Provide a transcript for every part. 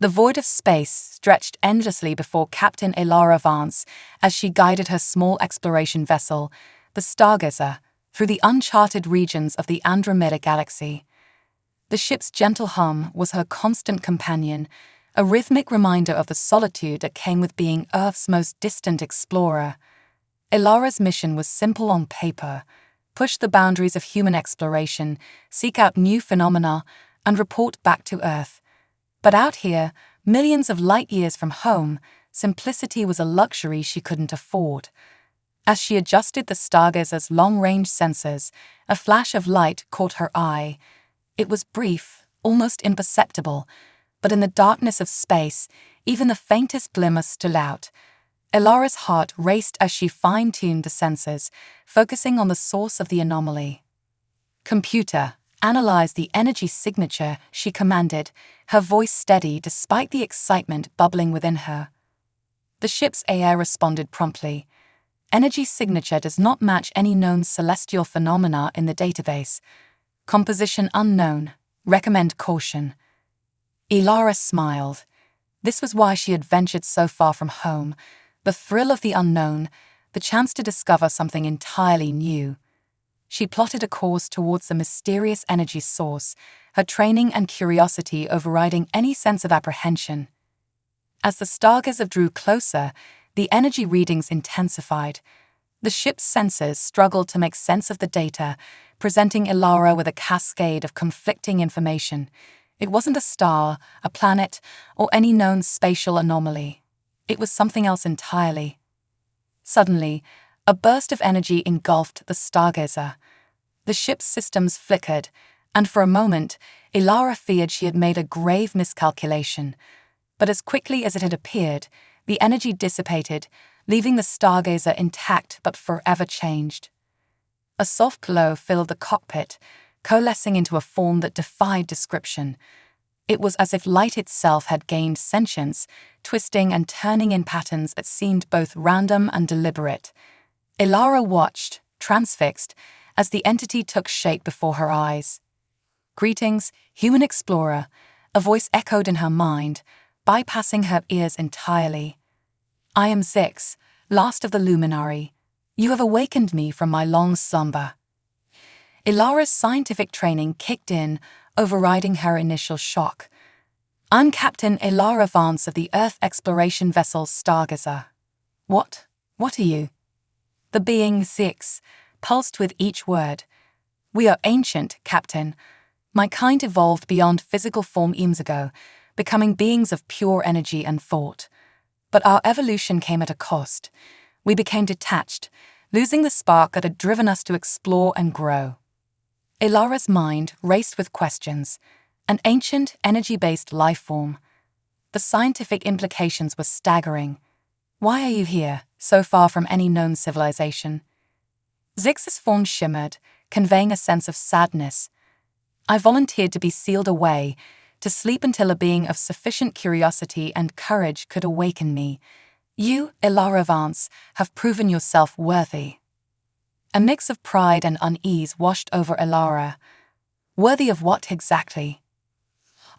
The void of space stretched endlessly before Captain Elara Vance as she guided her small exploration vessel, the Stargazer, through the uncharted regions of the Andromeda Galaxy. The ship's gentle hum was her constant companion, a rhythmic reminder of the solitude that came with being Earth's most distant explorer. Elara's mission was simple on paper: push the boundaries of human exploration, seek out new phenomena, and report back to Earth. But out here, millions of light-years from home, simplicity was a luxury she couldn't afford. As she adjusted the Stargazer's long-range sensors, a flash of light caught her eye. It was brief, almost imperceptible, but in the darkness of space, even the faintest glimmer stood out. Elara's heart raced as she fine-tuned the sensors, focusing on the source of the anomaly. "Computer, analyze the energy signature," she commanded, her voice steady despite the excitement bubbling within her. The ship's AI responded promptly. "Energy signature does not match any known celestial phenomena in the database. Composition unknown. Recommend caution." Elara smiled. This was why she had ventured so far from home: the thrill of the unknown, the chance to discover something entirely new. She plotted a course towards the mysterious energy source, her training and curiosity overriding any sense of apprehension. As the Stargazer drew closer, the energy readings intensified. The ship's sensors struggled to make sense of the data, presenting Elara with a cascade of conflicting information. It wasn't a star, a planet, or any known spatial anomaly. It was something else entirely. Suddenly, a burst of energy engulfed the Stargazer. The ship's systems flickered, and for a moment, Elara feared she had made a grave miscalculation. But as quickly as it had appeared, the energy dissipated, leaving the Stargazer intact but forever changed. A soft glow filled the cockpit, coalescing into a form that defied description. It was as if light itself had gained sentience, twisting and turning in patterns that seemed both random and deliberate. Elara watched, transfixed, as the entity took shape before her eyes. "Greetings, human explorer," a voice echoed in her mind, bypassing her ears entirely. "I am Zix, last of the Luminary. You have awakened me from my long slumber." Elara's scientific training kicked in, overriding her initial shock. "I'm Captain Elara Vance of the Earth exploration vessel Stargazer." What are you?" The being Zix pulsed with each word. "We are ancient, Captain. My kind evolved beyond physical form eons ago, becoming beings of pure energy and thought. But our evolution came at a cost. We became detached, losing the spark that had driven us to explore and grow." Elara's mind raced with questions. An ancient, energy-based life form. The scientific implications were staggering. "Why are you here, so far from any known civilization?" Zix's form shimmered, conveying a sense of sadness. "I volunteered to be sealed away, to sleep until a being of sufficient curiosity and courage could awaken me. You, Elara Vance, have proven yourself worthy." A mix of pride and unease washed over Elara. "Worthy of what exactly?"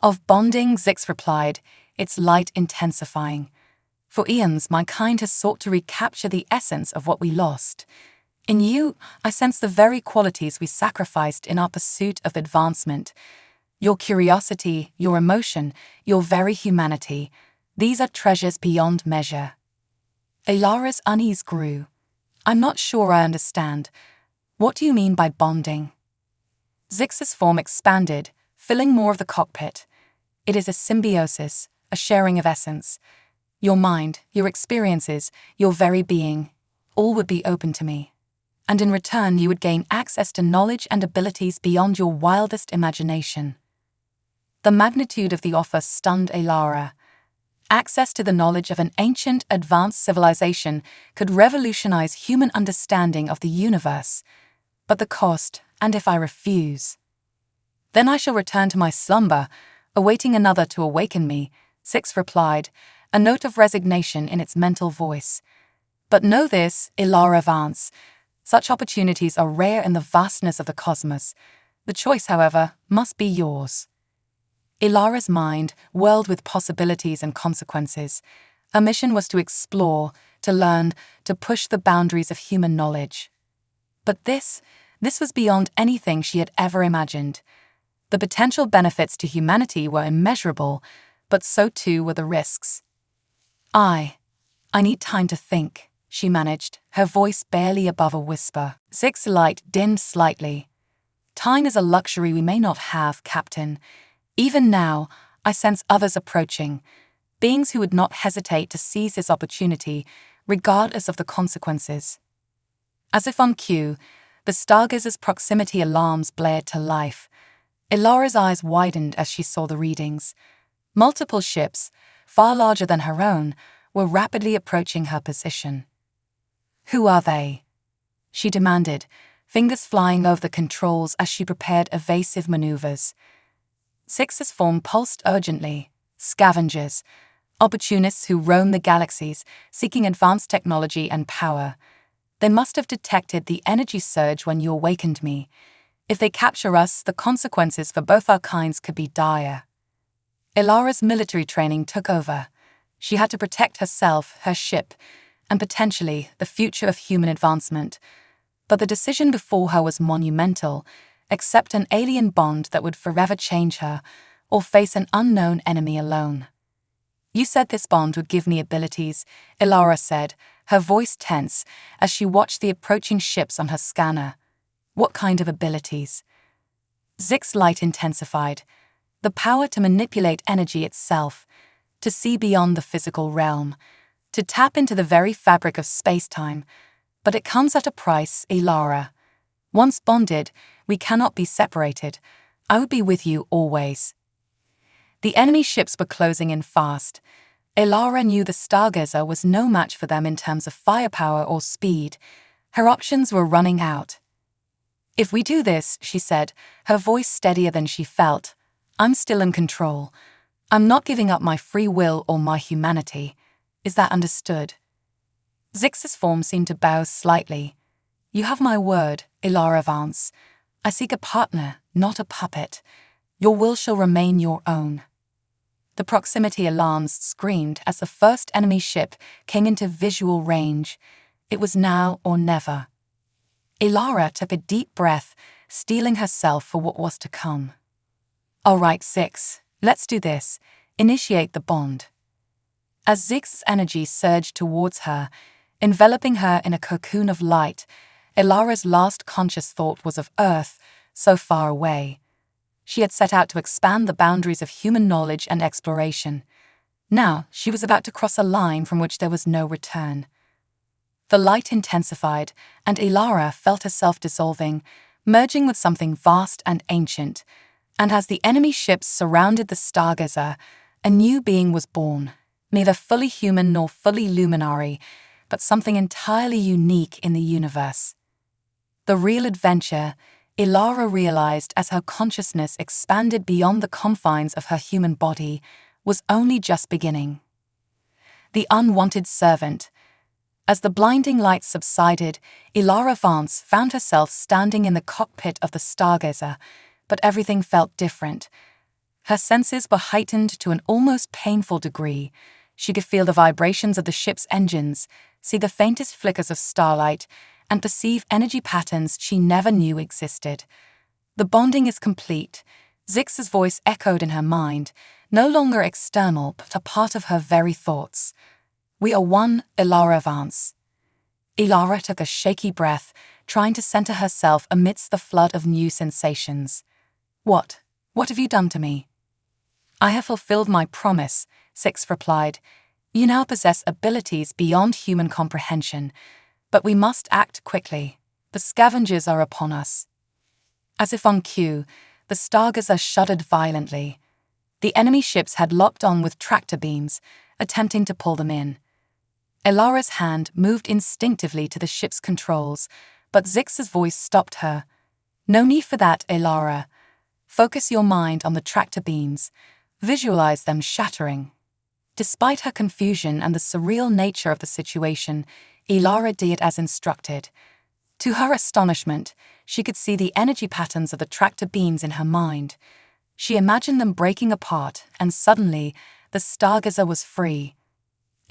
"Of bonding," Zix replied, its light intensifying. "For eons, my kind has sought to recapture the essence of what we lost. In you, I sense the very qualities we sacrificed in our pursuit of advancement. Your curiosity, your emotion, your very humanity. These are treasures beyond measure." Elara's unease grew. "I'm not sure I understand. What do you mean by bonding?" Zix's form expanded, filling more of the cockpit. "It is a symbiosis, a sharing of essence. Your mind, your experiences, your very being, all would be open to me. And in return you would gain access to knowledge and abilities beyond your wildest imagination." The magnitude of the offer stunned Elara. Access to the knowledge of an ancient, advanced civilization could revolutionize human understanding of the universe. But the cost, and if I refuse? "Then I shall return to my slumber, awaiting another to awaken me," Zix replied, a note of resignation in its mental voice. "But know this, Elara Vance, such opportunities are rare in the vastness of the cosmos. The choice, however, must be yours." Ilara's mind whirled with possibilities and consequences. Her mission was to explore, to learn, to push the boundaries of human knowledge. But this was beyond anything she had ever imagined. The potential benefits to humanity were immeasurable, but so too were the risks. I need time to think, she managed, her voice barely above a whisper. Zix's light dimmed slightly. Time is a luxury we may not have, Captain. Even now, I sense others approaching, beings who would not hesitate to seize this opportunity, regardless of the consequences. As if on cue, the stargazer's proximity alarms blared to life. Ilara's eyes widened as she saw the readings. Multiple ships, far larger than her own, were rapidly approaching her position. Who are they? She demanded, fingers flying over the controls as she prepared evasive maneuvers. Zix's form pulsed urgently. Scavengers, opportunists who roam the galaxies, seeking advanced technology and power. They must have detected the energy surge when you awakened me. If they capture us, the consequences for both our kinds could be dire. Ilara's military training took over. She had to protect herself, her ship, and potentially the future of human advancement. But the decision before her was monumental: accept an alien bond that would forever change her, or face an unknown enemy alone. You said this bond would give me abilities, Ilara said, her voice tense as she watched the approaching ships on her scanner. What kind of abilities? Zix's light intensified. The power to manipulate energy itself, to see beyond the physical realm, to tap into the very fabric of space-time. But it comes at a price, Ilara. Once bonded, we cannot be separated. I would be with you always. The enemy ships were closing in fast. Ilara knew the stargazer was no match for them in terms of firepower or speed. Her options were running out. If we do this, she said, her voice steadier than she felt, I'm still in control. I'm not giving up my free will or my humanity. Is that understood? Zix's form seemed to bow slightly. You have my word, Ilara Vance. I seek a partner, not a puppet. Your will shall remain your own. The proximity alarms screamed as the first enemy ship came into visual range. It was now or never. Ilara took a deep breath, steeling herself for what was to come. All right, Zix, let's do this. Initiate the bond. As Zix's energy surged towards her, enveloping her in a cocoon of light, Ilara's last conscious thought was of Earth, so far away. She had set out to expand the boundaries of human knowledge and exploration. Now she was about to cross a line from which there was no return. The light intensified, and Ilara felt herself dissolving, merging with something vast and ancient. And as the enemy ships surrounded the stargazer, a new being was born, neither fully human nor fully luminary, but something entirely unique in the universe. The real adventure, Ilara realized as her consciousness expanded beyond the confines of her human body, was only just beginning. The unwanted servant. As the blinding light subsided, Ilara Vance found herself standing in the cockpit of the stargazer, but everything felt different. Her senses were heightened to an almost painful degree. She could feel the vibrations of the ship's engines, see the faintest flickers of starlight, and perceive energy patterns she never knew existed. The bonding is complete. Zix's voice echoed in her mind, no longer external but a part of her very thoughts. We are one, Ilara Vance. Ilara took a shaky breath, trying to center herself amidst the flood of new sensations. What have you done to me? I have fulfilled my promise, Zix replied. You now possess abilities beyond human comprehension, but we must act quickly. The scavengers are upon us. As if on cue, the stargazer shuddered violently. The enemy ships had locked on with tractor beams, attempting to pull them in. Ilara's hand moved instinctively to the ship's controls, but Zix's voice stopped her. No need for that, Ilara. Focus your mind on the tractor beams. Visualize them shattering. Despite her confusion and the surreal nature of the situation, Ilara did as instructed. To her astonishment, she could see the energy patterns of the tractor beams in her mind. She imagined them breaking apart, and suddenly, the stargazer was free.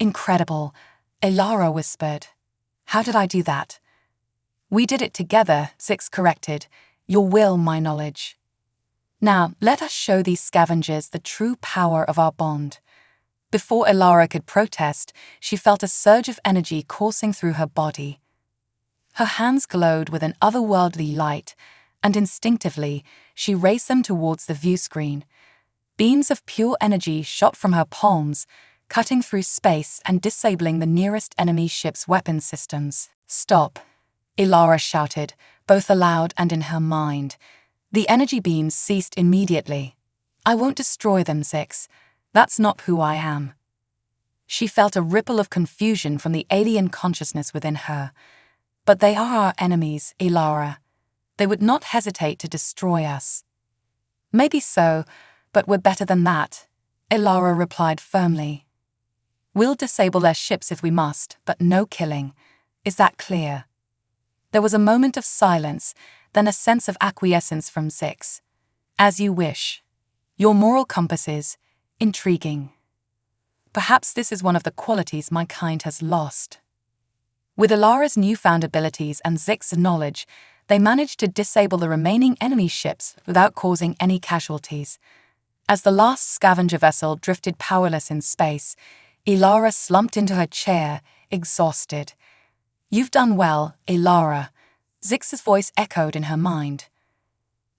Incredible, Elara whispered. How did I do that? We did it together, Zix corrected. Your will, my knowledge. Now, let us show these scavengers the true power of our bond. Before Elara could protest, she felt a surge of energy coursing through her body. Her hands glowed with an otherworldly light, and instinctively, she raised them towards the view screen. Beams of pure energy shot from her palms, cutting through space and disabling the nearest enemy ship's weapon systems. Stop, Elara shouted, both aloud and in her mind. The energy beams ceased immediately. I won't destroy them, Zix. That's not who I am. She felt a ripple of confusion from the alien consciousness within her. But they are our enemies, Elara. They would not hesitate to destroy us. Maybe so, but we're better than that, Elara replied firmly. We'll disable their ships if we must, but no killing. Is that clear? There was a moment of silence, then a sense of acquiescence from Zix. As you wish. Your moral compass is intriguing. Perhaps this is one of the qualities my kind has lost. With Elara's newfound abilities and Zix's knowledge, they managed to disable the remaining enemy ships without causing any casualties. As the last scavenger vessel drifted powerless in space, Elara slumped into her chair, exhausted. You've done well, Elara, Zix's voice echoed in her mind.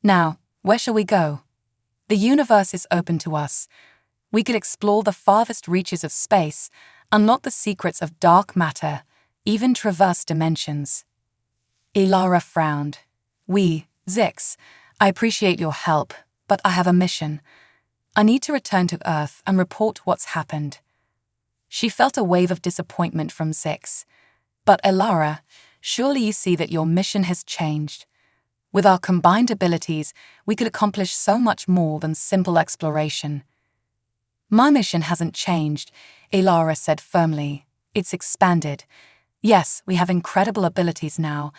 Now, where shall we go? The universe is open to us. We could explore the farthest reaches of space, unlock the secrets of dark matter, even traverse dimensions. Elara frowned. Zix, I appreciate your help, but I have a mission. I need to return to Earth and report what's happened. She felt a wave of disappointment from Zix. But Elara, surely you see that your mission has changed. With our combined abilities, we could accomplish so much more than simple exploration. My mission hasn't changed, Elara said firmly. It's expanded. Yes, we have incredible abilities now,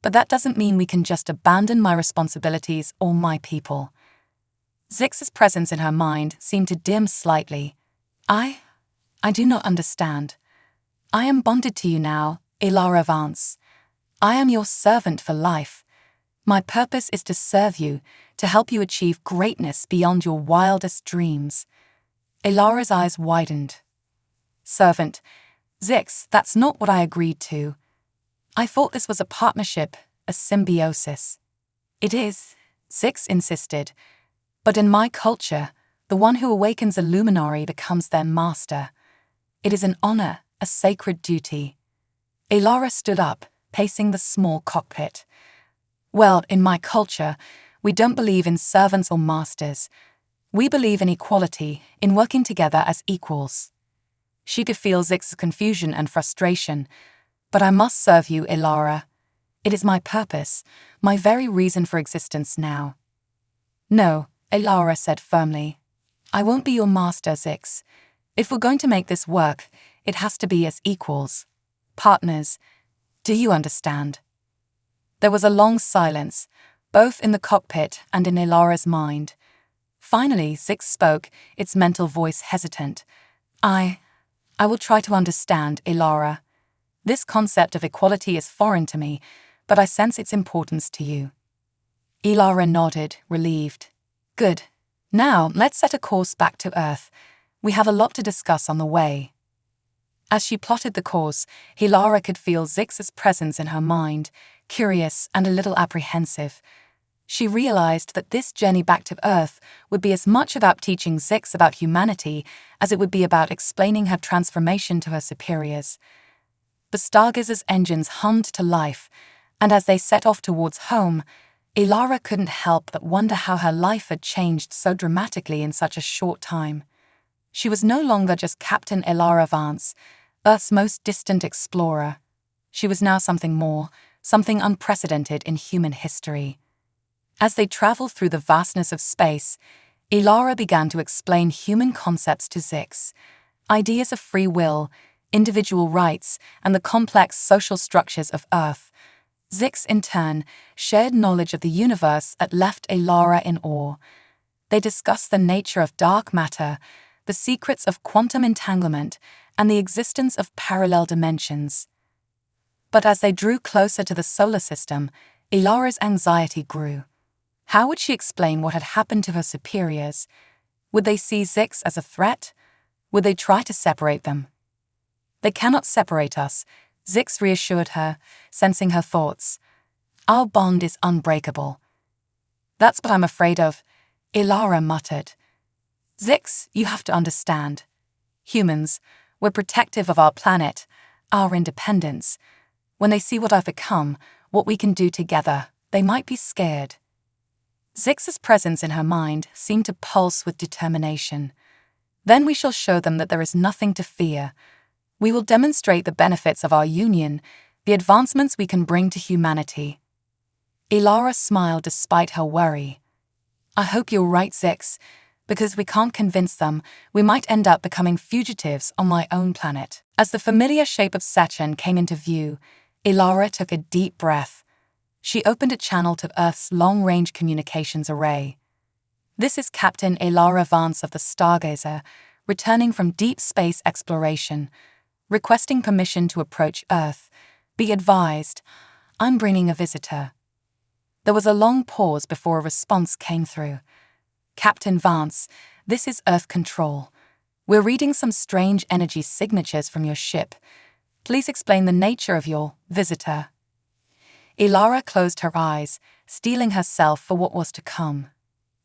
but that doesn't mean we can just abandon my responsibilities or my people. Zix's presence in her mind seemed to dim slightly. I do not understand. I am bonded to you now, Elara Vance. I am your servant for life. My purpose is to serve you, to help you achieve greatness beyond your wildest dreams. Elara's eyes widened. Servant. Zix, that's not what I agreed to. I thought this was a partnership, a symbiosis. It is, Zix insisted. But in my culture, the one who awakens a luminary becomes their master. It is an honor, a sacred duty. Elara stood up, pacing the small cockpit. Well, in my culture, we don't believe in servants or masters. We believe in equality, in working together as equals. She could feel Zix's confusion and frustration. But I must serve you, Elara. It is my purpose, my very reason for existence now. No, Elara said firmly. I won't be your master, Zix. If we're going to make this work, it has to be as equals. Partners. Do you understand? There was a long silence, both in the cockpit and in Elara's mind. Finally, Zix spoke, its mental voice hesitant. I will try to understand, Elara. This concept of equality is foreign to me, but I sense its importance to you. Elara nodded, relieved. Good. Now, let's set a course back to Earth. We have a lot to discuss on the way. As she plotted the course, Elara could feel Zix's presence in her mind, curious and a little apprehensive. She realized that this journey back to Earth would be as much about teaching Zix about humanity as it would be about explaining her transformation to her superiors. The stargazer's engines hummed to life, and as they set off towards home, Elara couldn't help but wonder how her life had changed so dramatically in such a short time. She was no longer just Captain Elara Vance, Earth's most distant explorer. She was now something more, something unprecedented in human history. As they traveled through the vastness of space, Elara began to explain human concepts to Zix. Ideas of free will, individual rights, and the complex social structures of Earth. Zix, in turn, shared knowledge of the universe that left Elara in awe. They discussed the nature of dark matter, the secrets of quantum entanglement, and the existence of parallel dimensions. But as they drew closer to the solar system, Ilara's anxiety grew. How would she explain what had happened to her superiors? Would they see Zix as a threat? Would they try to separate them? They cannot separate us, Zix reassured her, sensing her thoughts. Our bond is unbreakable. That's what I'm afraid of, Ilara muttered. Zix, you have to understand. Humans, we're protective of our planet, our independence. When they see what I've become, what we can do together, they might be scared. Zix's presence in her mind seemed to pulse with determination. Then we shall show them that there is nothing to fear. We will demonstrate the benefits of our union, the advancements we can bring to humanity. Ilara smiled despite her worry. I hope you're right, Zix, because we can't convince them. We might end up becoming fugitives on my own planet. As the familiar shape of Saturn came into view, Ilara took a deep breath. She opened a channel to Earth's long-range communications array. This is Captain Ilara Vance of the Stargazer, returning from deep space exploration, requesting permission to approach Earth. Be advised, I'm bringing a visitor. There was a long pause before a response came through. Captain Vance, this is Earth Control. We're reading some strange energy signatures from your ship. Please explain the nature of your visitor. Ilara closed her eyes, steeling herself for what was to come.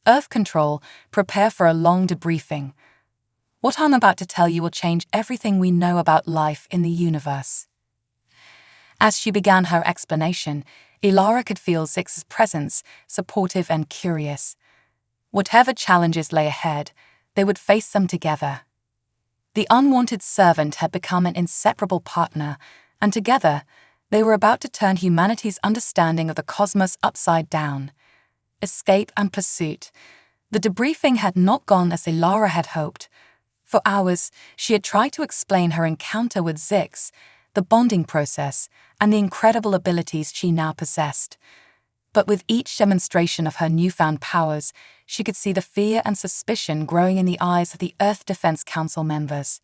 Earth Control, prepare for a long debriefing. What I'm about to tell you will change everything we know about life in the universe. As she began her explanation, Ilara could feel Zix's presence, supportive and curious. Whatever challenges lay ahead, they would face them together. The unwanted servant had become an inseparable partner, and together, they were about to turn humanity's understanding of the cosmos upside down. Escape and pursuit. The debriefing had not gone as Ilara had hoped. For hours, she had tried to explain her encounter with Zix, the bonding process, and the incredible abilities she now possessed. But with each demonstration of her newfound powers, she could see the fear and suspicion growing in the eyes of the Earth Defense Council members.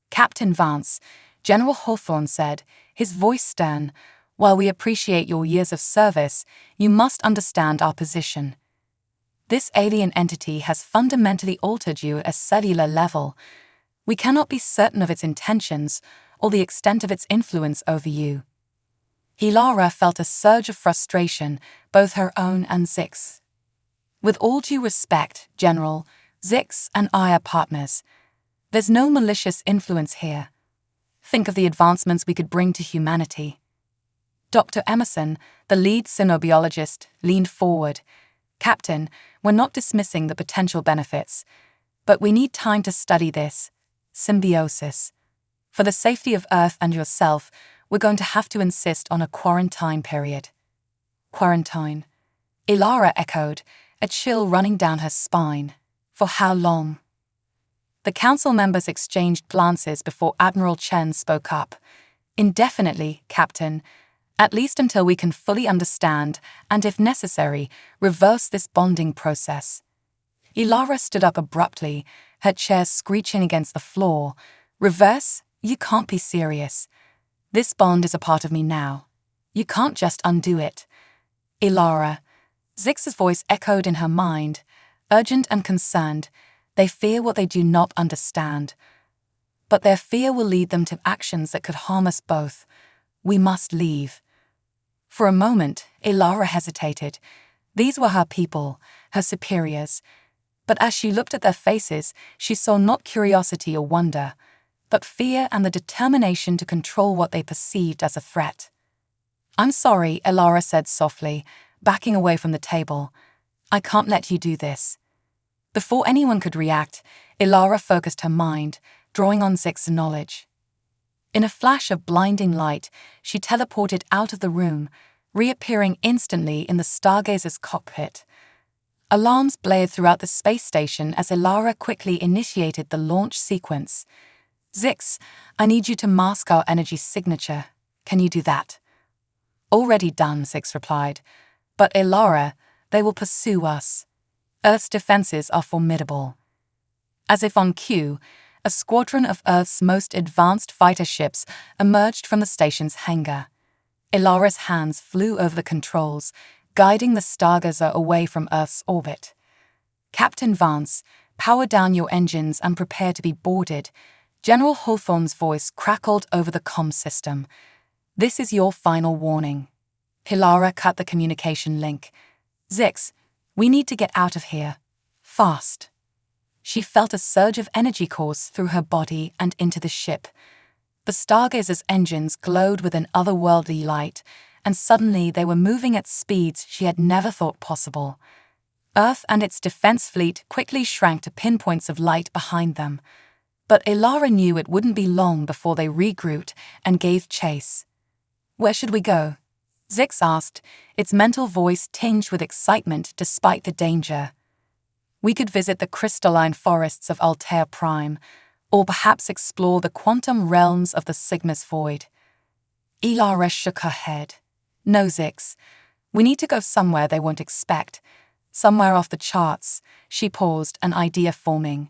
Captain Vance, General Hawthorne said, his voice stern, while we appreciate your years of service, you must understand our position. This alien entity has fundamentally altered you at a cellular level. We cannot be certain of its intentions or the extent of its influence over you. Ilara felt a surge of frustration, both her own and Zix. With all due respect, General, Zix and I are partners. There's no malicious influence here. Think of the advancements we could bring to humanity. Dr. Emerson, the lead xenobiologist, leaned forward. Captain, we're not dismissing the potential benefits, but we need time to study this. Symbiosis. For the safety of Earth and yourself, we're going to have to insist on a quarantine period. Quarantine. Ilara echoed, a chill running down her spine. For how long? The council members exchanged glances before Admiral Chen spoke up. Indefinitely, Captain. At least until we can fully understand and, if necessary, reverse this bonding process. Ilara stood up abruptly, her chair screeching against the floor. Reverse? You can't be serious. This bond is a part of me now. You can't just undo it. Ilara. Zix's voice echoed in her mind, urgent and concerned. They fear what they do not understand. But their fear will lead them to actions that could harm us both. We must leave. For a moment, Ilara hesitated. These were her people, her superiors. But as she looked at their faces, she saw not curiosity or wonder, but fear and the determination to control what they perceived as a threat. I'm sorry, Ilara said softly, backing away from the table. I can't let you do this. Before anyone could react, Ilara focused her mind, drawing on Zix's knowledge. In a flash of blinding light, she teleported out of the room, reappearing instantly in the Stargazer's cockpit. Alarms blared throughout the space station as Ilara quickly initiated the launch sequence. Zix, I need you to mask our energy signature. Can you do that? Already done, Zix replied. But Ilara, they will pursue us. Earth's defenses are formidable. As if on cue, a squadron of Earth's most advanced fighter ships emerged from the station's hangar. Ilara's hands flew over the controls, guiding the Stargazer away from Earth's orbit. "Captain Vance, power down your engines and prepare to be boarded," General Hawthorne's voice crackled over the comm system. "This is your final warning." Ilara cut the communication link. "Zix, we need to get out of here. Fast." She felt a surge of energy course through her body and into the ship. The Stargazer's engines glowed with an otherworldly light, and suddenly they were moving at speeds she had never thought possible. Earth and its defense fleet quickly shrank to pinpoints of light behind them. But Ilara knew it wouldn't be long before they regrouped and gave chase. "Where should we go?" Zix asked, its mental voice tinged with excitement despite the danger. "We could visit the crystalline forests of Altair Prime, or perhaps explore the quantum realms of the Sigma's Void." Ilara shook her head. "No, Zix. We need to go somewhere they won't expect. Somewhere off the charts." She paused, an idea forming.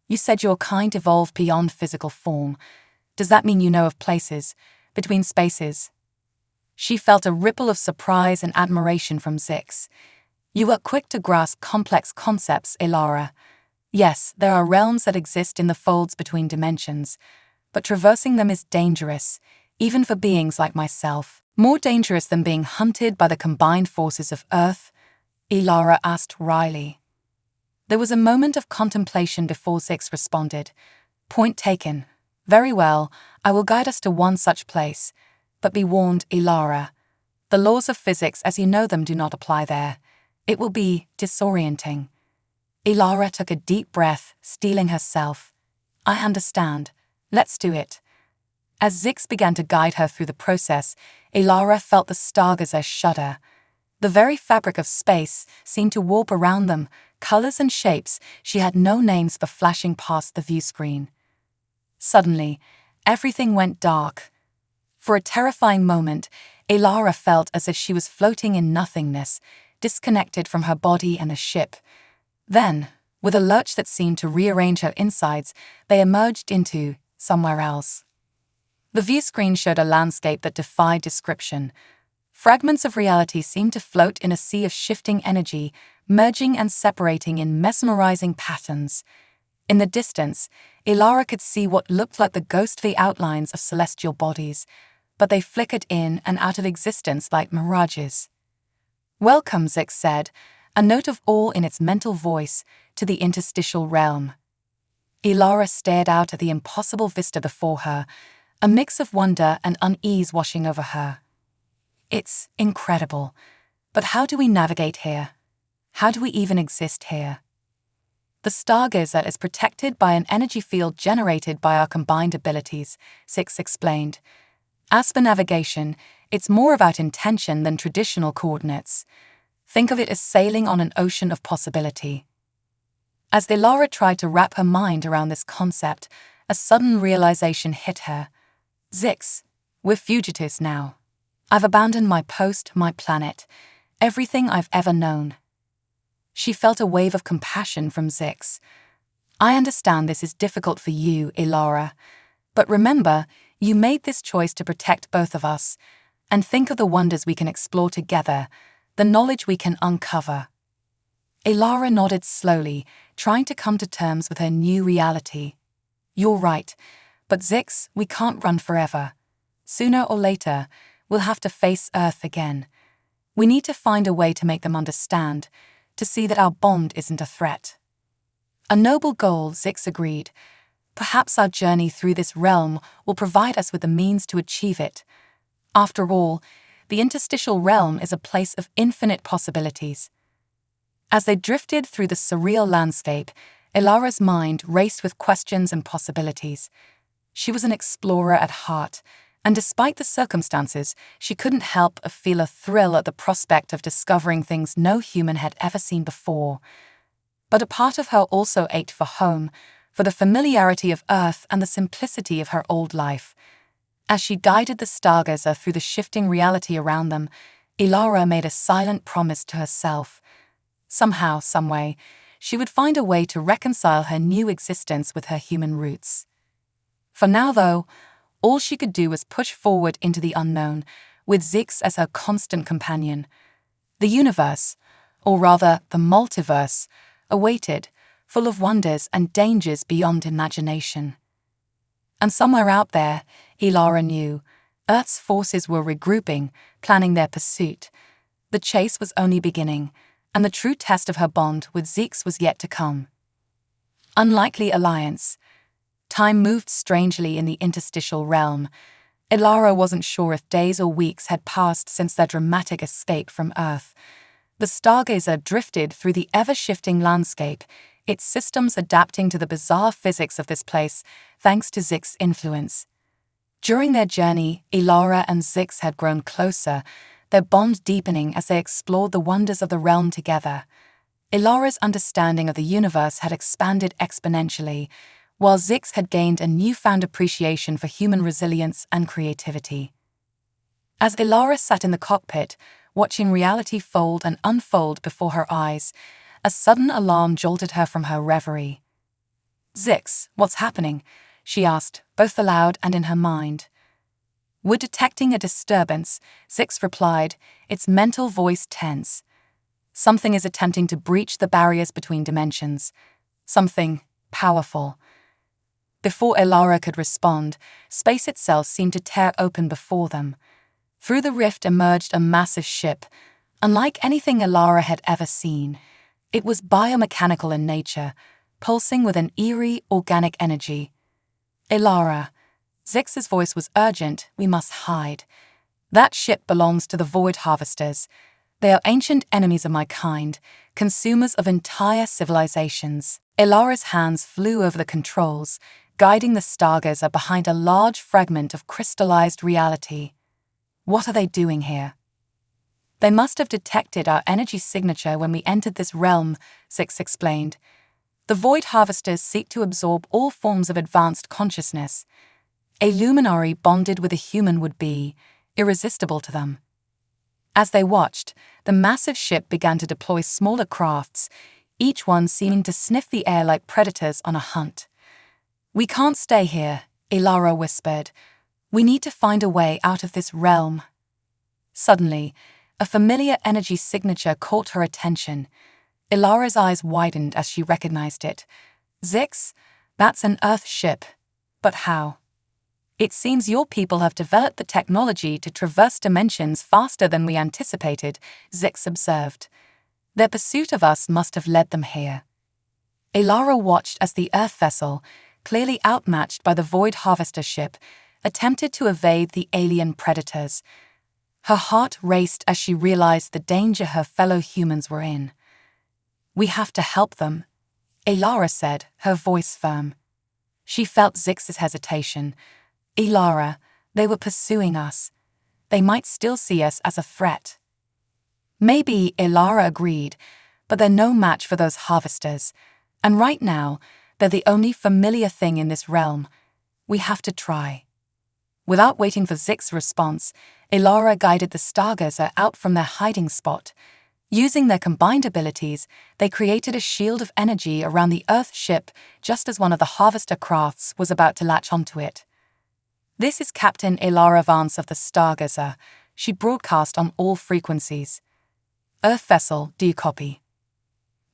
"You said your kind evolved beyond physical form. Does that mean you know of places, between spaces?" She felt a ripple of surprise and admiration from Zix. "You were quick to grasp complex concepts, Ilara. Yes, there are realms that exist in the folds between dimensions, but traversing them is dangerous, even for beings like myself. More dangerous than being hunted by the combined forces of Earth?" Ilara asked wryly. There was a moment of contemplation before Zix responded. "Point taken. Very well, I will guide us to one such place. But be warned, Ilara. The laws of physics as you know them do not apply there. It will be disorienting." Ilara took a deep breath, steeling herself. "I understand. Let's do it." As Zix began to guide her through the process, Ilara felt the Stargazer shudder. The very fabric of space seemed to warp around them, colors and shapes she had no names for flashing past the view screen. Suddenly, everything went dark. For a terrifying moment, Ilara felt as if she was floating in nothingness, disconnected from her body and the ship. Then, with a lurch that seemed to rearrange her insides, they emerged into somewhere else. The view screen showed a landscape that defied description. Fragments of reality seemed to float in a sea of shifting energy, merging and separating in mesmerizing patterns. In the distance, Ilara could see what looked like the ghostly outlines of celestial bodies, but they flickered in and out of existence like mirages. "Welcome," Zix said, a note of awe in its mental voice, "to the interstitial realm." Ilara stared out at the impossible vista before her, a mix of wonder and unease washing over her. "It's incredible. But how do we navigate here? How do we even exist here?" "The Stargazer is protected by an energy field generated by our combined abilities," Zix explained. "As for navigation, it's more about intention than traditional coordinates. Think of it as sailing on an ocean of possibility." As Ilara tried to wrap her mind around this concept, a sudden realization hit her. "Zix, we're fugitives now. I've abandoned my post, my planet, everything I've ever known." She felt a wave of compassion from Zix. "I understand this is difficult for you, Ilara, but remember, you made this choice to protect both of us, and think of the wonders we can explore together, the knowledge we can uncover." Ilara nodded slowly, trying to come to terms with her new reality. "You're right, but Zix, we can't run forever. Sooner or later, we'll have to face Earth again. We need to find a way to make them understand, to see that our bond isn't a threat." "A noble goal," Zix agreed. "Perhaps our journey through this realm will provide us with the means to achieve it. After all, the interstitial realm is a place of infinite possibilities." As they drifted through the surreal landscape, Ilara's mind raced with questions and possibilities. She was an explorer at heart, and despite the circumstances, she couldn't help but feel a thrill at the prospect of discovering things no human had ever seen before. But a part of her also ached for home, for the familiarity of Earth and the simplicity of her old life. As she guided the Stargazer through the shifting reality around them, Ilara made a silent promise to herself. Somehow, someway, she would find a way to reconcile her new existence with her human roots. For now, though, all she could do was push forward into the unknown, with Zix as her constant companion. The universe, or rather the multiverse, awaited, full of wonders and dangers beyond imagination. And somewhere out there, Elara knew, Earth's forces were regrouping, planning their pursuit. The chase was only beginning, and the true test of her bond with Zix was yet to come. Unlikely alliance. Time moved strangely in the interstitial realm. Elara wasn't sure if days or weeks had passed since their dramatic escape from Earth. The stargazer drifted through the ever-shifting landscape, its systems adapting to the bizarre physics of this place thanks to Zix's influence. During their journey, Elara and Zix had grown closer, their bond deepening as they explored the wonders of the realm together. Elara's understanding of the universe had expanded exponentially, while Zix had gained a newfound appreciation for human resilience and creativity. As Elara sat in the cockpit, watching reality fold and unfold before her eyes, a sudden alarm jolted her from her reverie. "Zix, what's happening?" she asked, both aloud and in her mind. Would detecting a disturbance, Zix replied, its mental voice tense. Something is attempting to breach the barriers between dimensions. Something powerful. Before Elara could respond, space itself seemed to tear open before them. Through the rift emerged a massive ship, unlike anything Elara had ever seen. It was biomechanical in nature, pulsing with an eerie, organic energy. "Elara," Zix's voice was urgent, "we must hide. That ship belongs to the Void Harvesters. They are ancient enemies of my kind, consumers of entire civilizations." Elara's hands flew over the controls, guiding the stargazer behind a large fragment of crystallized reality. "What are they doing here?" "They must have detected our energy signature when we entered this realm," Zix explained. "The Void Harvesters seek to absorb all forms of advanced consciousness. A luminary bonded with a human would be irresistible to them." As they watched, the massive ship began to deploy smaller crafts, each one seeming to sniff the air like predators on a hunt. "We can't stay here," Elara whispered. "We need to find a way out of this realm." Suddenly, a familiar energy signature caught her attention. Elara's eyes widened as she recognized it. "Zix, that's an Earth ship. But how?" "It seems your people have developed the technology to traverse dimensions faster than we anticipated," Zix observed. "Their pursuit of us must have led them here." Elara watched as the Earth vessel, clearly outmatched by the Void Harvester ship, attempted to evade the alien predators. Her heart raced as she realized the danger her fellow humans were in. "We have to help them," Elara said, her voice firm. She felt Zix's hesitation. "Elara, they were pursuing us. They might still see us as a threat." Maybe, Elara agreed, but they're no match for those harvesters. And right now, they're the only familiar thing in this realm. We have to try. Without waiting for Zix's response, Elara guided the stargazer out from their hiding spot. Using their combined abilities, they created a shield of energy around the Earth ship just as one of the harvester crafts was about to latch onto it. "This is Captain Elara Vance of the Stargazer," she broadcast on all frequencies. "Earth vessel, do you copy?"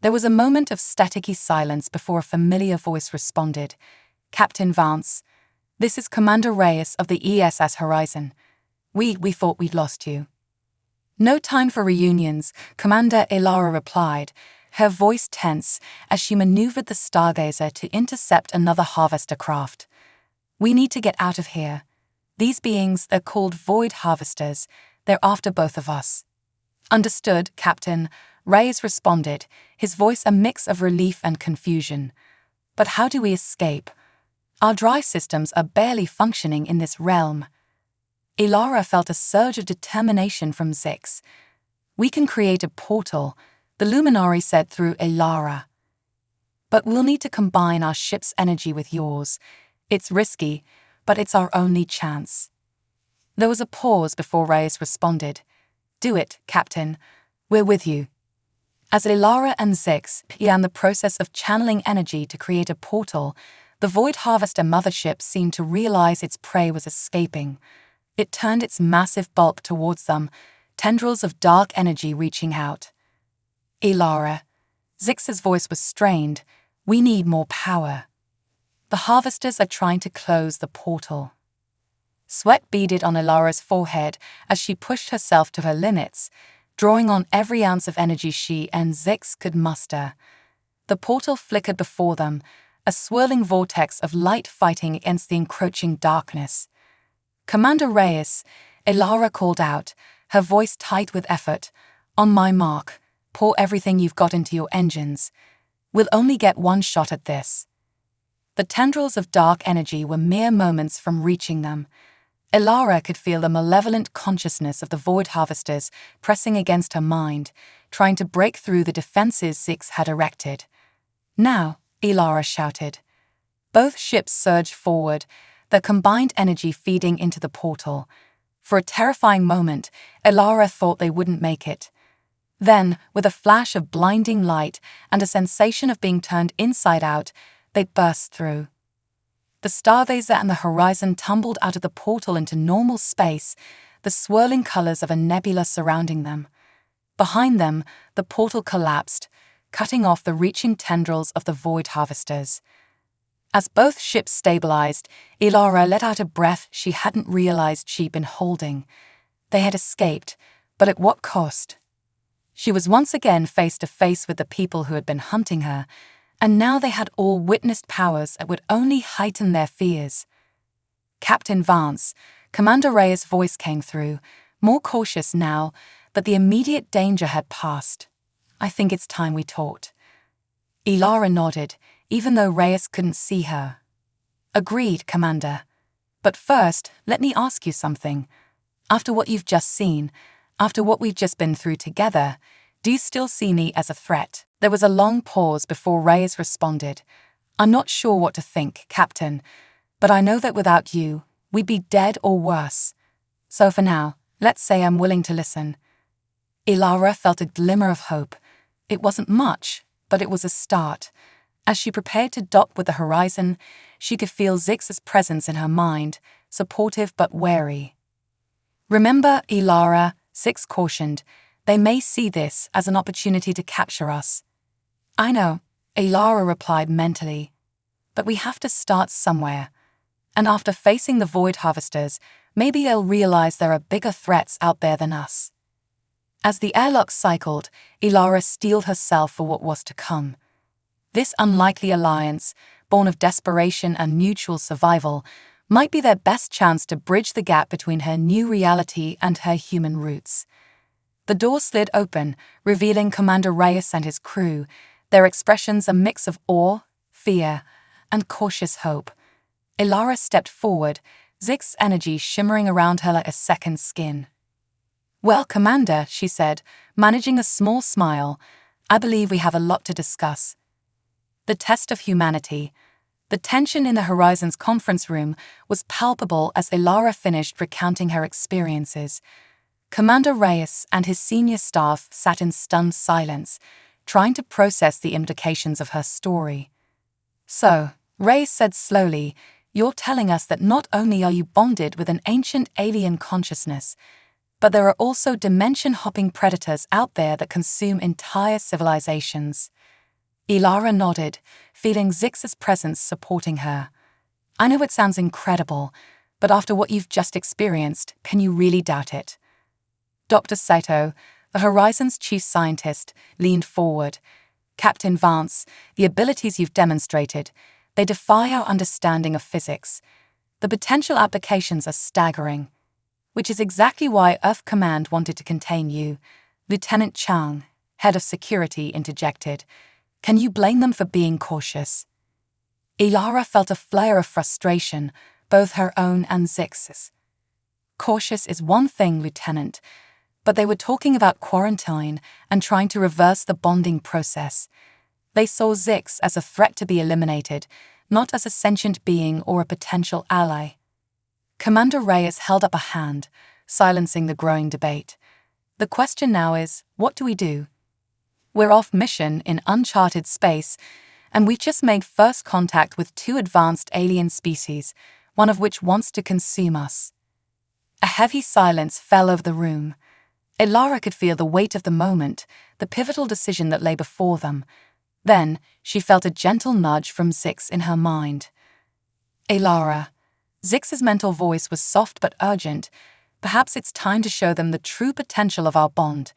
There was a moment of staticky silence before a familiar voice responded. "Captain Vance, this is Commander Reyes of the ESS Horizon. We thought we'd lost you." "No time for reunions," Commander Elara replied, her voice tense as she maneuvered the stargazer to intercept another harvester craft. "We need to get out of here. These beings, they're called Void Harvesters. They're after both of us." "Understood, Captain," Reyes responded, his voice a mix of relief and confusion. "But how do we escape? Our drive systems are barely functioning in this realm." Elara felt a surge of determination from Zix. "We can create a portal," the luminary said through Elara. "But we'll need to combine our ship's energy with yours. It's risky, but it's our only chance." There was a pause before Reyes responded. "Do it, Captain. We're with you." As Ilara and Zix began the process of channeling energy to create a portal, the Void Harvester mothership seemed to realize its prey was escaping. It turned its massive bulk towards them, tendrils of dark energy reaching out. Ilara. Zix's voice was strained. We need more power. The harvesters are trying to close the portal. Sweat beaded on Ilara's forehead as she pushed herself to her limits, drawing on every ounce of energy she and Zix could muster. The portal flickered before them, a swirling vortex of light fighting against the encroaching darkness. Commander Reyes, Ilara called out, her voice tight with effort. On my mark, pour everything you've got into your engines. We'll only get one shot at this. The tendrils of dark energy were mere moments from reaching them. Ilara could feel the malevolent consciousness of the Void Harvesters pressing against her mind, trying to break through the defenses Zix had erected. Now, Ilara shouted. Both ships surged forward, their combined energy feeding into the portal. For a terrifying moment, Ilara thought they wouldn't make it. Then, with a flash of blinding light and a sensation of being turned inside out, they burst through. The stargazer and the horizon tumbled out of the portal into normal space, the swirling colors of a nebula surrounding them. Behind them, the portal collapsed, cutting off the reaching tendrils of the Void Harvesters. As both ships stabilized, Ilara let out a breath she hadn't realized she'd been holding. They had escaped, but at what cost? She was once again face to face with the people who had been hunting her, and now they had all witnessed powers that would only heighten their fears. Captain Vance, Commander Reyes' voice came through, more cautious now, but the immediate danger had passed. I think it's time we talked. Ilara nodded, even though Reyes couldn't see her. Agreed, Commander. But first, let me ask you something. After what you've just seen, after what we've just been through together, do you still see me as a threat? There was a long pause before Reyes responded. I'm not sure what to think, Captain, but I know that without you, we'd be dead or worse. So for now, let's say I'm willing to listen. Ilara felt a glimmer of hope. It wasn't much, but it was a start. As she prepared to dock with the horizon, she could feel Zix's presence in her mind, supportive but wary. Remember, Ilara, Zix cautioned, they may see this as an opportunity to capture us. I know, Ilara replied mentally. But we have to start somewhere. And after facing the Void Harvesters, maybe they'll realize there are bigger threats out there than us. As the airlock cycled, Ilara steeled herself for what was to come. This unlikely alliance, born of desperation and mutual survival, might be their best chance to bridge the gap between her new reality and her human roots. The door slid open, revealing Commander Reyes and his crew, their expressions a mix of awe, fear, and cautious hope. Ilara stepped forward, Zix's energy shimmering around her like a second skin. Well, Commander, she said, managing a small smile, I believe we have a lot to discuss. The test of humanity. The tension in the Horizons conference room was palpable as Ilara finished recounting her experiences. Commander Reyes and his senior staff sat in stunned silence, trying to process the implications of her story. So, Reyes said slowly, you're telling us that not only are you bonded with an ancient alien consciousness, but there are also dimension-hopping predators out there that consume entire civilizations. Ilara nodded, feeling Zix's presence supporting her. I know it sounds incredible, but after what you've just experienced, can you really doubt it? Dr. Saito, the Horizon's chief scientist, leaned forward. Captain Vance, the abilities you've demonstrated, they defy our understanding of physics. The potential applications are staggering. Which is exactly why Earth Command wanted to contain you. Lieutenant Chang, head of security, interjected. Can you blame them for being cautious? Ilara felt a flare of frustration, both her own and Zix's. Cautious is one thing, Lieutenant, but they were talking about quarantine and trying to reverse the bonding process. They saw Zix as a threat to be eliminated, not as a sentient being or a potential ally. Commander Reyes held up a hand, silencing the growing debate. The question now is, what do we do? We're off mission in uncharted space, and we've just made first contact with two advanced alien species, one of which wants to consume us." A heavy silence fell over the room. Elara could feel the weight of the moment, the pivotal decision that lay before them. Then she felt a gentle nudge from Zix in her mind. "Elara." Zix's mental voice was soft but urgent. "Perhaps it's time to show them the true potential of our bond,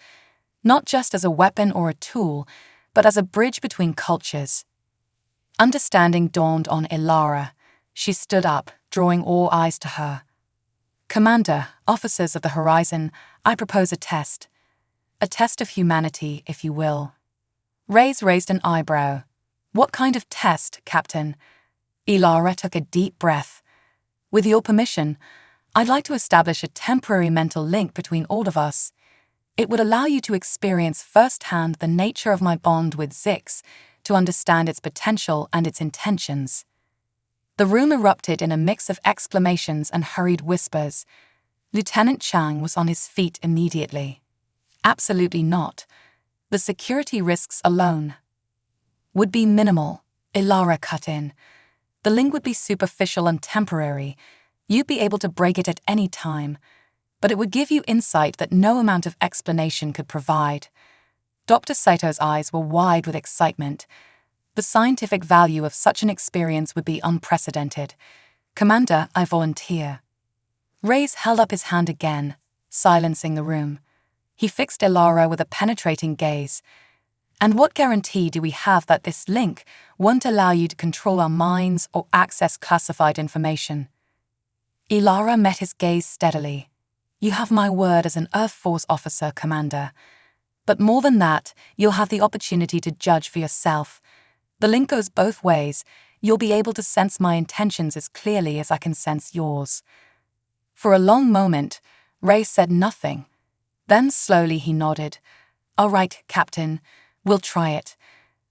not just as a weapon or a tool, but as a bridge between cultures." Understanding dawned on Elara. She stood up, drawing all eyes to her. "Commander, officers of the Horizon, I propose a test. A test of humanity, if you will." Reyes raised an eyebrow. "What kind of test, Captain?" Elara took a deep breath. "With your permission, I'd like to establish a temporary mental link between all of us. It would allow you to experience firsthand the nature of my bond with Zix, to understand its potential and its intentions." The room erupted in a mix of exclamations and hurried whispers. Lieutenant Chang was on his feet immediately. "Absolutely not. The security risks alone would be minimal," Elara cut in. "The link would be superficial and temporary. You'd be able to break it at any time, but it would give you insight that no amount of explanation could provide." Dr. Saito's eyes were wide with excitement. The scientific value of such an experience would be unprecedented. "Commander, I volunteer." Reyes held up his hand again, silencing the room. He fixed Elara with a penetrating gaze. "And what guarantee do we have that this link won't allow you to control our minds or access classified information?" Elara met his gaze steadily. "You have my word as an Earth Force officer, Commander. But more than that, you'll have the opportunity to judge for yourself. The link goes both ways. You'll be able to sense my intentions as clearly as I can sense yours." For a long moment, Rey said nothing. Then slowly he nodded. "All right, Captain, we'll try it.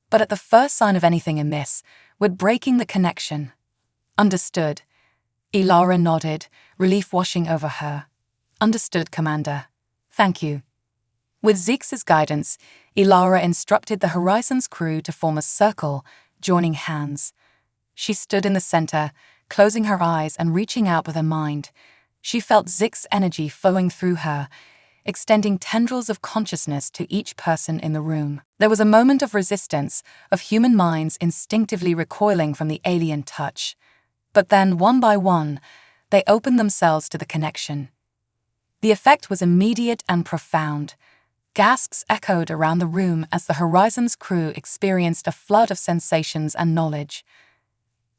But at the first sign of anything amiss, we're breaking the connection." "Understood." Elara nodded, relief washing over her. "Understood, Commander. Thank you." With Zix's guidance, Elara instructed the Horizon's crew to form a circle, joining hands. She stood in the center, closing her eyes and reaching out with her mind. She felt Zix's energy flowing through her, extending tendrils of consciousness to each person in the room. There was a moment of resistance, of human minds instinctively recoiling from the alien touch. But then, one by one, they opened themselves to the connection. The effect was immediate and profound. Gasps echoed around the room as the Horizon's crew experienced a flood of sensations and knowledge.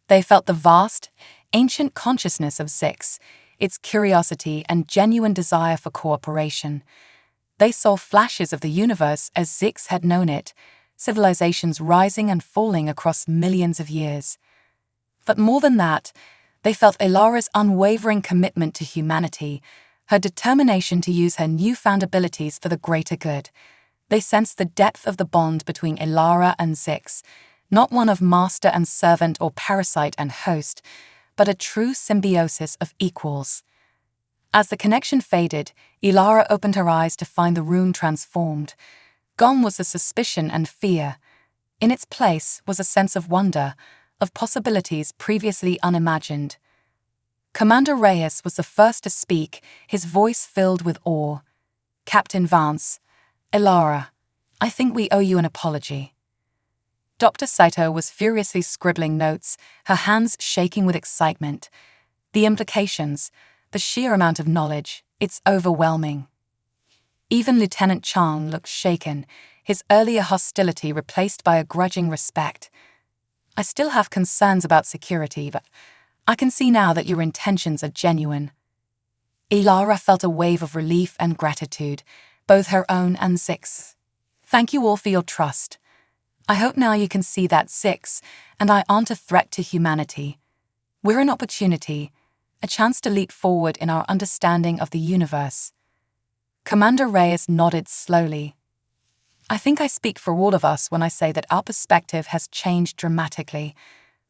They felt the vast, ancient consciousness of Zix, its curiosity and genuine desire for cooperation. They saw flashes of the universe as Zix had known it, civilizations rising and falling across millions of years. But more than that, they felt Elara's unwavering commitment to humanity, her determination to use her newfound abilities for the greater good. They sensed the depth of the bond between Elara and Zix, not one of master and servant or parasite and host, but a true symbiosis of equals. As the connection faded, Elara opened her eyes to find the room transformed. Gone was the suspicion and fear. In its place was a sense of wonder, of possibilities previously unimagined. Commander Reyes was the first to speak, his voice filled with awe. "Captain Vance, Elara, I think we owe you an apology." Dr. Saito was furiously scribbling notes, her hands shaking with excitement. The implications, the sheer amount of knowledge, it's overwhelming. Even Lieutenant Chang looked shaken, his earlier hostility replaced by a grudging respect. "I still have concerns about security, but I can see now that your intentions are genuine." Elara felt a wave of relief and gratitude, both her own and Zix. "Thank you all for your trust. I hope now you can see that Zix and I aren't a threat to humanity. We're an opportunity, a chance to leap forward in our understanding of the universe." Commander Reyes nodded slowly. "I think I speak for all of us when I say that our perspective has changed dramatically.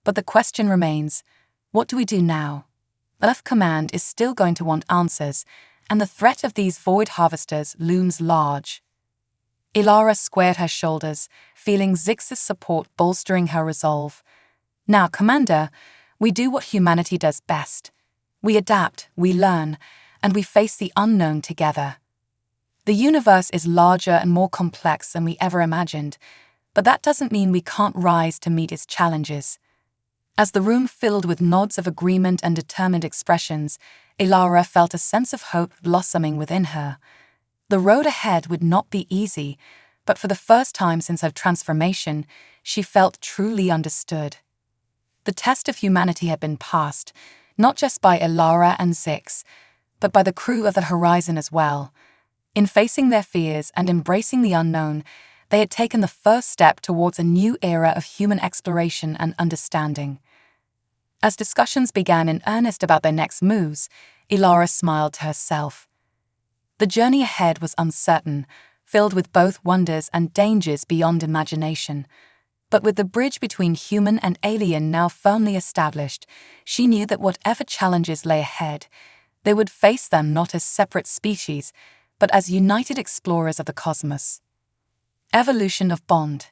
But the question remains, what do we do now? Earth Command is still going to want answers, and the threat of these void harvesters looms large." Ilara squared her shoulders, feeling Zix's support bolstering her resolve. Now, Commander, we do what humanity does best. We adapt, we learn, and we face the unknown together. The universe is larger and more complex than we ever imagined, but that doesn't mean we can't rise to meet its challenges. As the room filled with nods of agreement and determined expressions, Ilara felt a sense of hope blossoming within her. The road ahead would not be easy, but for the first time since her transformation, she felt truly understood. The test of humanity had been passed, not just by Ilara and Zix, but by the crew of the Horizon as well. In facing their fears and embracing the unknown, they had taken the first step towards a new era of human exploration and understanding. As discussions began in earnest about their next moves, Ilara smiled to herself. The journey ahead was uncertain, filled with both wonders and dangers beyond imagination. But with the bridge between human and alien now firmly established, she knew that whatever challenges lay ahead, they would face them not as separate species, but as united explorers of the cosmos. Evolution of Bond.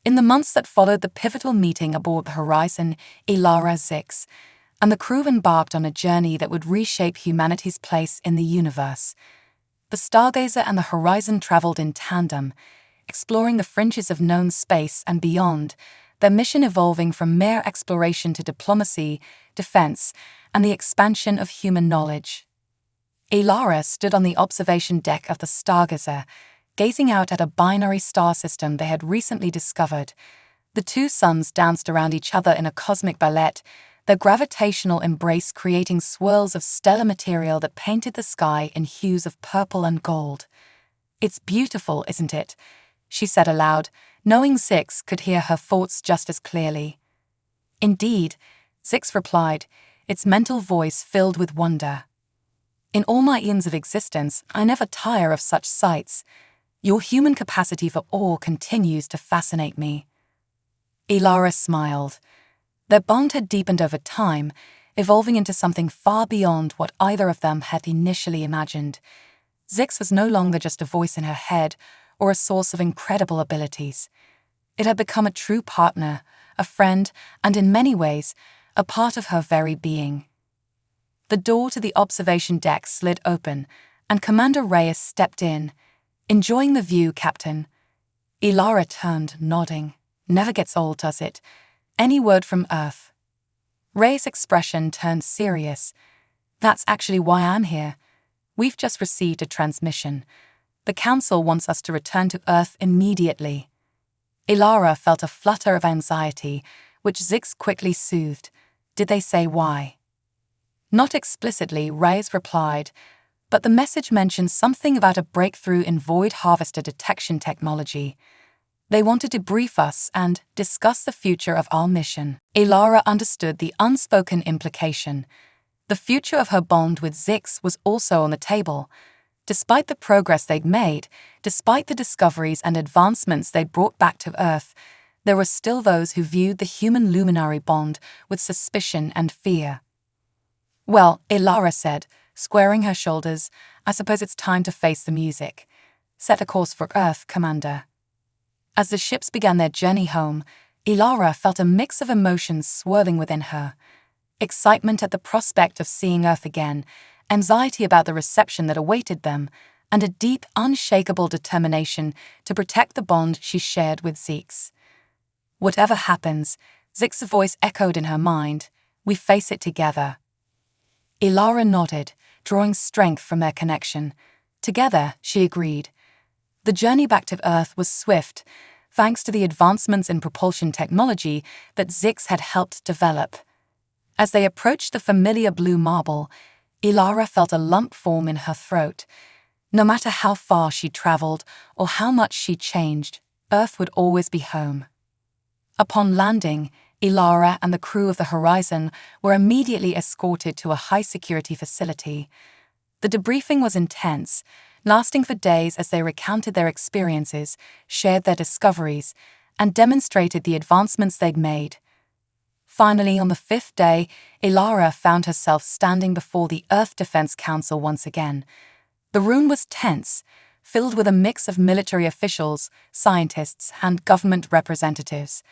In the months that followed the pivotal meeting aboard the Horizon, Ilara, Zix, and the crew embarked on a journey that would reshape humanity's place in the universe. The Stargazer and the Horizon traveled in tandem, exploring the fringes of known space and beyond, their mission evolving from mere exploration to diplomacy, defense, and the expansion of human knowledge. Ilara stood on the observation deck of the Stargazer, gazing out at a binary star system they had recently discovered. The two suns danced around each other in a cosmic ballet, their gravitational embrace creating swirls of stellar material that painted the sky in hues of purple and gold. "It's beautiful, isn't it?" she said aloud, knowing Zix could hear her thoughts just as clearly. "Indeed," Zix replied, its mental voice filled with wonder. "In all my eons of existence, I never tire of such sights. Your human capacity for awe continues to fascinate me." Ilara smiled. Their bond had deepened over time, evolving into something far beyond what either of them had initially imagined. Zix was no longer just a voice in her head or a source of incredible abilities. It had become a true partner, a friend, and in many ways, a part of her very being. The door to the observation deck slid open, and Commander Reyes stepped in. "Enjoying the view, Captain?" Ilara turned, nodding. "Never gets old, does it? Any word from Earth?" Reyes' expression turned serious. "That's actually why I'm here. We've just received a transmission. The Council wants us to return to Earth immediately." Ilara felt a flutter of anxiety, which Zix quickly soothed. "Did they say why?" "Not explicitly," Reyes replied, "but the message mentioned something about a breakthrough in void harvester detection technology. They wanted to brief us and discuss the future of our mission." Ilara understood the unspoken implication. The future of her bond with Zix was also on the table. Despite the progress they'd made, despite the discoveries and advancements they'd brought back to Earth, there were still those who viewed the human-luminary bond with suspicion and fear. "Well," Ilara said, squaring her shoulders, "I suppose it's time to face the music. Set a course for Earth, Commander." As the ships began their journey home, Ilara felt a mix of emotions swirling within her. Excitement at the prospect of seeing Earth again, anxiety about the reception that awaited them, and a deep, unshakable determination to protect the bond she shared with Zix. "Whatever happens," Zix's voice echoed in her mind, "we face it together." Ilara nodded, drawing strength from their connection. Together, she agreed. The journey back to Earth was swift, thanks to the advancements in propulsion technology that Zix had helped develop. As they approached the familiar blue marble, Ilara felt a lump form in her throat. No matter how far she traveled or how much she changed, Earth would always be home. Upon landing, Ilara and the crew of the Horizon were immediately escorted to a high-security facility. The debriefing was intense, lasting for days as they recounted their experiences, shared their discoveries, and demonstrated the advancements they'd made. Finally, on the fifth day, Ilara found herself standing before the Earth Defense Council once again. The room was tense, filled with a mix of military officials, scientists, and government representatives.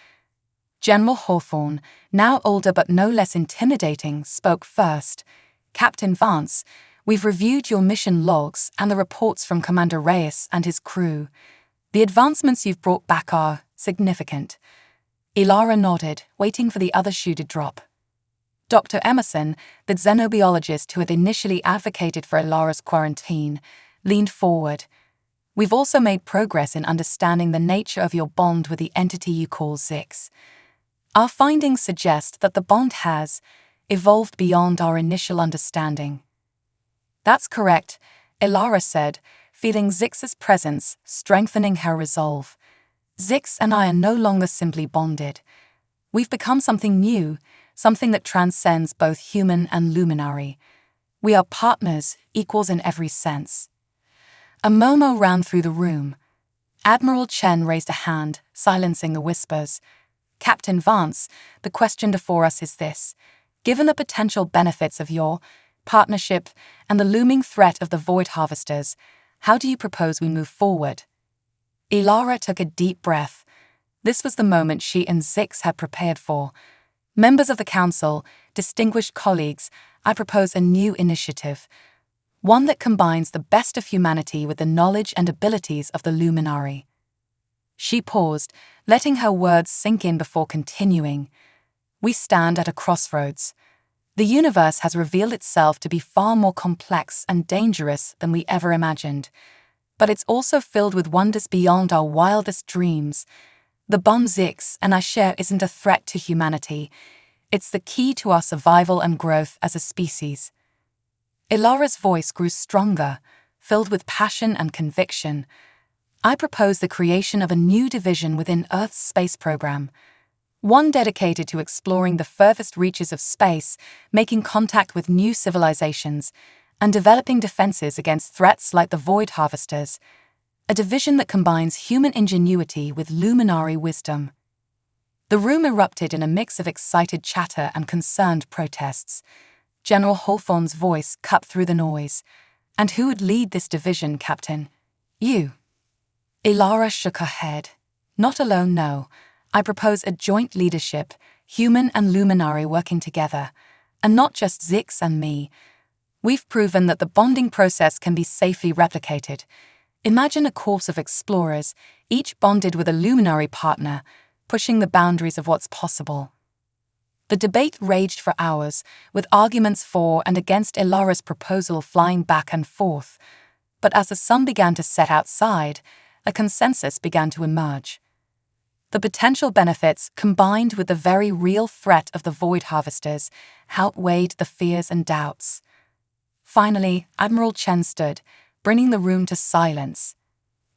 General Hawthorne, now older but no less intimidating, spoke first. "Captain Vance, we've reviewed your mission logs and the reports from Commander Reyes and his crew. The advancements you've brought back are significant." Ilara nodded, waiting for the other shoe to drop. Dr. Emerson, the xenobiologist who had initially advocated for Ilara's quarantine, leaned forward. "We've also made progress in understanding the nature of your bond with the entity you call Zix. Our findings suggest that the bond has evolved beyond our initial understanding." "That's correct," Ilara said, feeling Zix's presence strengthening her resolve. "Zix and I are no longer simply bonded. We've become something new, something that transcends both human and luminary. We are partners, equals in every sense." A murmur ran through the room. Admiral Chen raised a hand, silencing the whispers. "Captain Vance, the question before us is this. Given the potential benefits of your partnership and the looming threat of the Void Harvesters, how do you propose we move forward?" Ilara took a deep breath. This was the moment she and Zix had prepared for. "Members of the Council, distinguished colleagues, I propose a new initiative. One that combines the best of humanity with the knowledge and abilities of the Luminary." She paused, letting her words sink in before continuing. "We stand at a crossroads. The universe has revealed itself to be far more complex and dangerous than we ever imagined. But it's also filled with wonders beyond our wildest dreams. The bond Zix and I share isn't a threat to humanity. It's the key to our survival and growth as a species." Ilara's voice grew stronger, filled with passion and conviction. "I propose the creation of a new division within Earth's space program. One dedicated to exploring the furthest reaches of space, making contact with new civilizations, and developing defenses against threats like the Void Harvesters. A division that combines human ingenuity with luminary wisdom." The room erupted in a mix of excited chatter and concerned protests. General Hawthorne's voice cut through the noise. "And who would lead this division, Captain?" "You." Ilara shook her head. "Not alone, no. I propose a joint leadership, human and luminary working together. And not just Zix and me. We've proven that the bonding process can be safely replicated. Imagine a corps of explorers, each bonded with a luminary partner, pushing the boundaries of what's possible." The debate raged for hours, with arguments for and against Ilara's proposal flying back and forth. But as the sun began to set outside, a consensus began to emerge. The potential benefits, combined with the very real threat of the Void Harvesters, outweighed the fears and doubts. Finally, Admiral Chen stood, bringing the room to silence.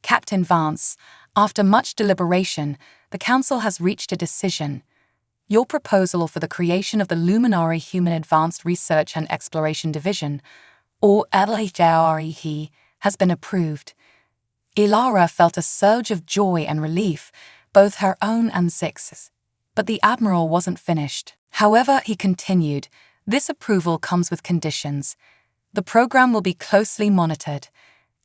"Captain Vance, after much deliberation, the Council has reached a decision. Your proposal for the creation of the Luminary Human Advanced Research and Exploration Division, or LHREH, has been approved." Ilara felt a surge of joy and relief, both her own and Zix's. But the Admiral wasn't finished. "However," he continued, "this approval comes with conditions. The program will be closely monitored.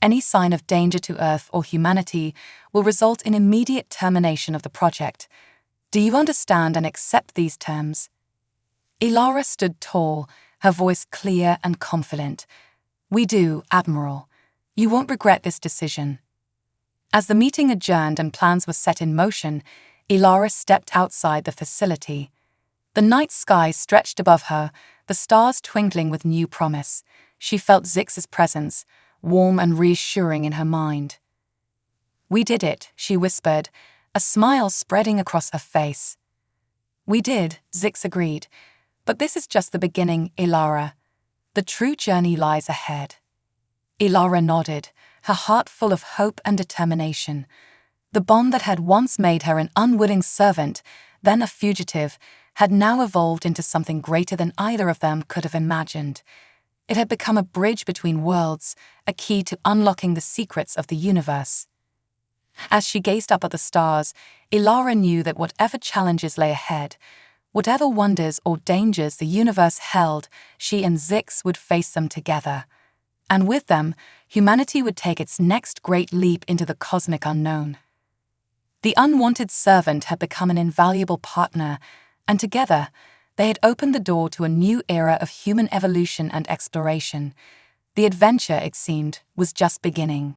Any sign of danger to Earth or humanity will result in immediate termination of the project. Do you understand and accept these terms?" Ilara stood tall, her voice clear and confident. "We do, Admiral. You won't regret this decision." As the meeting adjourned and plans were set in motion, Ilara stepped outside the facility. The night sky stretched above her, the stars twinkling with new promise. She felt Zix's presence, warm and reassuring in her mind. "We did it," she whispered, a smile spreading across her face. "We did," Zix agreed. "But this is just the beginning, Ilara. The true journey lies ahead." Ilara nodded, her heart full of hope and determination. The bond that had once made her an unwilling servant, then a fugitive, had now evolved into something greater than either of them could have imagined. It had become a bridge between worlds, a key to unlocking the secrets of the universe. As she gazed up at the stars, Ilara knew that whatever challenges lay ahead, whatever wonders or dangers the universe held, she and Zix would face them together. And with them, humanity would take its next great leap into the cosmic unknown. The unwanted servant had become an invaluable partner, and together, they had opened the door to a new era of human evolution and exploration. The adventure, it seemed, was just beginning.